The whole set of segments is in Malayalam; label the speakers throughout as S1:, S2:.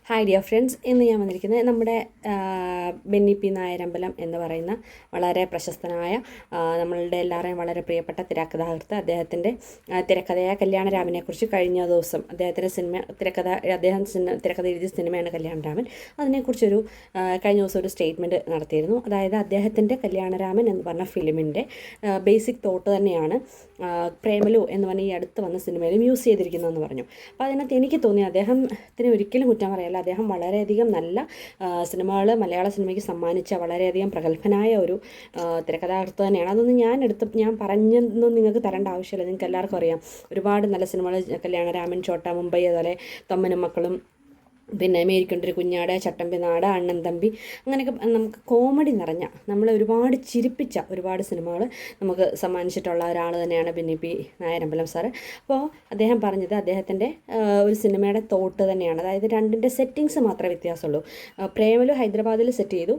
S1: ഹായ് ഡിയർ ഫ്രണ്ട്സ്, ഇന്ന് ഞാൻ വന്നിരിക്കുന്നത് നമ്മുടെ ബെന്നി പി നായരമ്പലം എന്ന് പറയുന്ന വളരെ പ്രശസ്തനായ നമ്മളുടെ എല്ലാവരെയും വളരെ പ്രിയപ്പെട്ട തിരക്കഥാകൃത്ത്. അദ്ദേഹത്തിൻ്റെ തിരക്കഥയായ കല്യാണരാമനെക്കുറിച്ച് കഴിഞ്ഞ ദിവസം അദ്ദേഹത്തിൻ്റെ അദ്ദേഹം തിരക്കഥ എഴുതിയ സിനിമയാണ് കല്യാണരാമൻ. അതിനെക്കുറിച്ചൊരു കഴിഞ്ഞ ദിവസം ഒരു സ്റ്റേറ്റ്മെൻറ്റ് നടത്തിയിരുന്നു. അതായത് അദ്ദേഹത്തിൻ്റെ കല്യാണരാമൻ എന്ന് പറഞ്ഞ ഫിലിമിൻ്റെ ബേസിക് തോട്ട് തന്നെയാണ് പ്രേമലു എന്ന് പറഞ്ഞ ഈ അടുത്ത് വന്ന സിനിമയിലും യൂസ് ചെയ്തിരിക്കുന്നതെന്ന് പറഞ്ഞു. അപ്പോൾ അതിനകത്ത് എനിക്ക് തോന്നി അദ്ദേഹത്തിന് ഒരിക്കലും കുറ്റം പറയല്ല. അദ്ദേഹം വളരെയധികം നല്ല സിനിമകൾ മലയാള സിനിമയ്ക്ക് സമ്മാനിച്ച വളരെയധികം പ്രഗത്ഭനായ ഒരു തിരക്കഥാകൃത്ത് തന്നെയാണ്. അതൊന്നും ഞാൻ പറഞ്ഞൊന്നും നിങ്ങൾക്ക് തരേണ്ട ആവശ്യമില്ല. നിങ്ങൾക്ക് എല്ലാവർക്കും അറിയാം ഒരുപാട് നല്ല സിനിമകൾ കല്യാണരാമൻ, ചോട്ടാ മുംബൈ, അതുപോലെ തൊമ്മനും മക്കളും, പിന്നെ മേരിക്കൊണ്ടൊരു കുഞ്ഞാട്, ചട്ടമ്പി നാട്, അണ്ണൻ തമ്പി, അങ്ങനെയൊക്കെ നമുക്ക് കോമഡി നിറഞ്ഞ നമ്മളെ ഒരുപാട് ചിരിപ്പിച്ച ഒരുപാട് സിനിമകൾ നമുക്ക് സമ്മാനിച്ചിട്ടുള്ള ഒരാൾ തന്നെയാണ് ബെന്നി പി നായരമ്പലം സാറ്. അപ്പോൾ അദ്ദേഹം പറഞ്ഞത് അദ്ദേഹത്തിൻ്റെ ഒരു സിനിമയുടെ തോട്ട് തന്നെയാണ്. അതായത് രണ്ടിൻ്റെ സെറ്റിങ്സ് മാത്രമേ വ്യത്യാസമുള്ളൂ. പ്രേമലു ഹൈദരാബാദിൽ സെറ്റ് ചെയ്തു,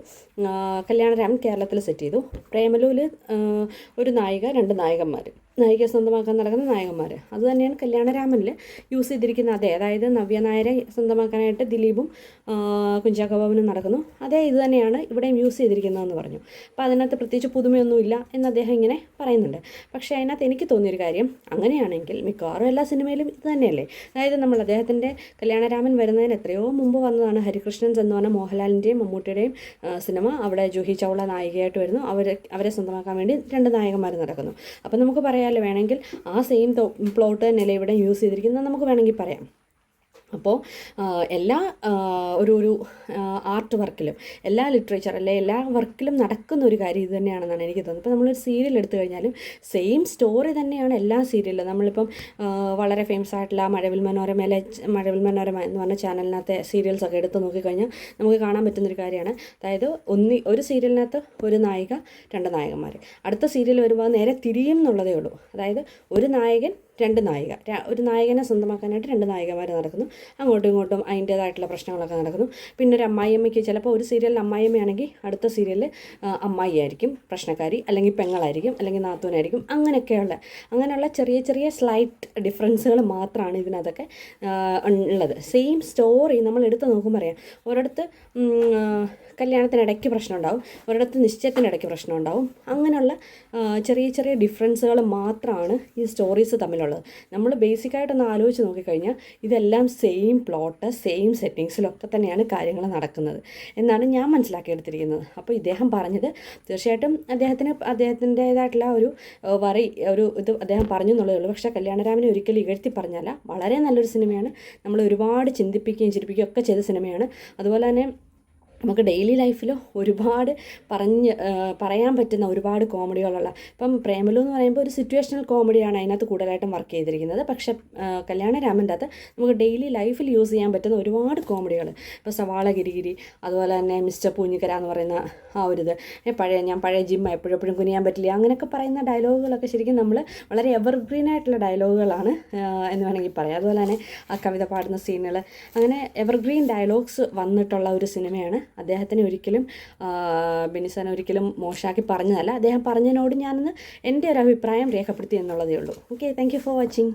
S1: കല്യാണരാമൻ കേരളത്തിൽ സെറ്റ് ചെയ്തു. പ്രേമലുവിൽ ഒരു നായിക, രണ്ട് നായികയെ സ്വന്തമാക്കാൻ നടക്കുന്ന നായകന്മാർ. അതുതന്നെയാണ് കല്യാണരാമനിൽ യൂസ് ചെയ്തിരിക്കുന്ന അതായത് നവ്യ നായരെ സ്വന്തമാക്കാനായിട്ട് ദിലീപും കുഞ്ചാക്കോ ബോബനും നടക്കുന്നു. ഇത് തന്നെയാണ് ഇവിടെയും യൂസ് ചെയ്തിരിക്കുന്നതെന്ന് പറഞ്ഞു. അപ്പോൾ അതിനകത്ത് പ്രത്യേകിച്ച് പുതുമയൊന്നുമില്ല എന്ന് അദ്ദേഹം ഇങ്ങനെ പറയുന്നുണ്ട്. പക്ഷേ അതിനകത്ത് എനിക്ക് തോന്നിയൊരു കാര്യം, അങ്ങനെയാണെങ്കിൽ മിക്കവാറും എല്ലാ സിനിമയിലും ഇത് തന്നെയല്ലേ. അതായത് അദ്ദേഹത്തിൻ്റെ കല്യാണരാമൻ വരുന്നതിന് എത്രയോ മുമ്പ് വന്നതാണ് ഹരികൃഷ്ണൻ എന്ന് പറഞ്ഞ മോഹൻലാലിൻ്റെയും മമ്മൂട്ടിയുടെയും സിനിമ. അവിടെ ജൂഹി ചൗള നായികയായിട്ട് വരുന്നു. അവരെ സ്വന്തമാക്കാൻ വേണ്ടി രണ്ട് നായകന്മാർ നടക്കുന്നു. അപ്പോൾ നമുക്ക് പറയാം, വേണമെങ്കിൽ ആ സെയിം പ്ലോട്ട് തന്നെയല്ലേ ഇവിടെ യൂസ് ചെയ്തിരിക്കുന്നത് നമുക്ക് വേണമെങ്കിൽ പറയാം. അപ്പോൾ എല്ലാ ഒരു ആർട്ട് വർക്കിലും, എല്ലാ ലിറ്ററേച്ചർ എല്ലാ വർക്കിലും നടക്കുന്ന ഒരു കാര്യം ഇത് തന്നെയാണെന്നാണ് എനിക്ക് തോന്നുന്നത്. ഇപ്പോൾ നമ്മളൊരു സീരിയൽ എടുത്തു കഴിഞ്ഞാലും സെയിം സ്റ്റോറി തന്നെയാണ് എല്ലാ സീരിയലിലും. നമ്മളിപ്പം വളരെ ഫേമസ് ആയിട്ടുള്ള മഴവിൽ മനോരമ എന്ന് പറഞ്ഞ ചാനലിനകത്തെ സീരിയൽസൊക്കെ എടുത്ത് നോക്കിക്കഴിഞ്ഞാൽ നമുക്ക് കാണാൻ പറ്റുന്നൊരു കാര്യമാണ്. അതായത് ഒരു സീരിയലിനകത്ത് ഒരു നായിക, രണ്ട് നായകന്മാർ. അടുത്ത സീരിയൽ വരുമ്പോൾ നേരെ തിരിയും എന്നുള്ളതേ ഉള്ളൂ. അതായത് ഒരു നായകൻ, രണ്ട് നായിക, ഒരു നായകനെ സ്വന്തമാക്കാനായിട്ട് രണ്ട് നായികമാർ നടക്കുന്നു. അങ്ങോട്ടും ഇങ്ങോട്ടും അതിൻ്റേതായിട്ടുള്ള പ്രശ്നങ്ങളൊക്കെ നടക്കുന്നു. പിന്നെ ഒരു അമ്മായിയമ്മയ്ക്ക്, ചിലപ്പോൾ ഒരു സീരിയലിൽ അമ്മായിയമ്മയാണെങ്കിൽ അടുത്ത സീരിയലിൽ അമ്മായി ആയിരിക്കും പ്രശ്നക്കാരി, അല്ലെങ്കിൽ പെങ്ങളായിരിക്കും, അല്ലെങ്കിൽ നാത്തൂനായിരിക്കും. അങ്ങനെയുള്ള ചെറിയ ചെറിയ സ്ലൈറ്റ് ഡിഫറൻസുകൾ മാത്രമാണ് ഇതിനകത്തൊക്കെ ഉള്ളത്. സെയിം സ്റ്റോറി നമ്മൾ എടുത്ത് നോക്കുമ്പോൾ അറിയാം. ഒരിടത്ത് കല്യാണത്തിനിടയ്ക്ക് പ്രശ്നം ഉണ്ടാവും, ഒരിടത്ത് നിശ്ചയത്തിനിടയ്ക്ക് പ്രശ്നം ഉണ്ടാവും. അങ്ങനെയുള്ള ചെറിയ ചെറിയ ഡിഫറൻസുകൾ മാത്രമാണ് ഈ സ്റ്റോറീസ് തമ്മിലുള്ളത്. നമ്മൾ ബേസിക്കായിട്ടൊന്ന് ആലോചിച്ച് നോക്കിക്കഴിഞ്ഞാൽ ഇതെല്ലാം സെയിം പ്ലോട്ട്, സെയിം സെറ്റിങ്സിലൊക്കെ തന്നെയാണ് കാര്യങ്ങൾ നടക്കുന്നത് എന്നാണ് ഞാൻ മനസ്സിലാക്കിയെടുത്തിരിക്കുന്നത്. അപ്പോൾ ഇദ്ദേഹം പറഞ്ഞത് തീർച്ചയായിട്ടും അദ്ദേഹത്തിൻ്റേതായിട്ടുള്ള ഇത് അദ്ദേഹം പറഞ്ഞു എന്നുള്ളതേ ഉള്ളൂ. പക്ഷേ കല്യാണരാമനെ ഒരിക്കലും ഇകഴ്ത്തി പറഞ്ഞല്ല. വളരെ നല്ലൊരു സിനിമയാണ്. നമ്മൾ ഒരുപാട് ചിന്തിപ്പിക്കുകയും ചിരിപ്പിക്കുകയും ഒക്കെ ചെയ്ത സിനിമയാണ്. അതുപോലെ തന്നെ നമുക്ക് ഡെയിലി ലൈഫിൽ ഒരുപാട് പറയാൻ പറ്റുന്ന ഒരുപാട് കോമഡികളുള്ള, ഇപ്പം പ്രേമലു എന്ന് പറയുമ്പോൾ ഒരു സിറ്റുവേഷണൽ കോമഡിയാണ് അതിനകത്ത് കൂടുതലായിട്ടും വർക്ക് ചെയ്തിരിക്കുന്നത്. പക്ഷേ കല്യാണരാമൻ്റെ അകത്ത് നമുക്ക് ഡെയിലി ലൈഫിൽ യൂസ് ചെയ്യാൻ പറ്റുന്ന ഒരുപാട് കോമഡികൾ, ഇപ്പോൾ സവാള ഗിരിഗിരി, അതുപോലെ തന്നെ മിസ്റ്റർ പൂഞ്ഞിക്കര എന്ന് പറയുന്ന ഞാൻ പഴയ ജിമ്മ എപ്പോഴും കുനിയാൻ പറ്റില്ല, അങ്ങനെയൊക്കെ പറയുന്ന ഡയലോഗുകളൊക്കെ ശരിക്കും നമ്മൾ വളരെ എവർഗ്രീൻ ആയിട്ടുള്ള ഡയലോഗുകളാണ് എന്ന് വേണമെങ്കിൽ പറയാം. അതുപോലെ തന്നെ ആ കവിത പാടുന്ന സീനുകൾ, അങ്ങനെ എവർഗ്രീൻ ഡയലോഗ്സ് വന്നിട്ടുള്ള ഒരു സിനിമയാണ്. അദ്ദേഹത്തിന് ഒരിക്കലും ബെന്നി സാറിനെ ഒരിക്കലും മോശമാക്കി പറഞ്ഞതല്ല. അദ്ദേഹം പറഞ്ഞതിനോട് ഞാനൊന്ന് എൻ്റെ ഒരു അഭിപ്രായം രേഖപ്പെടുത്തി എന്നുള്ളതേ ഉള്ളൂ. Okay, thank you for watching.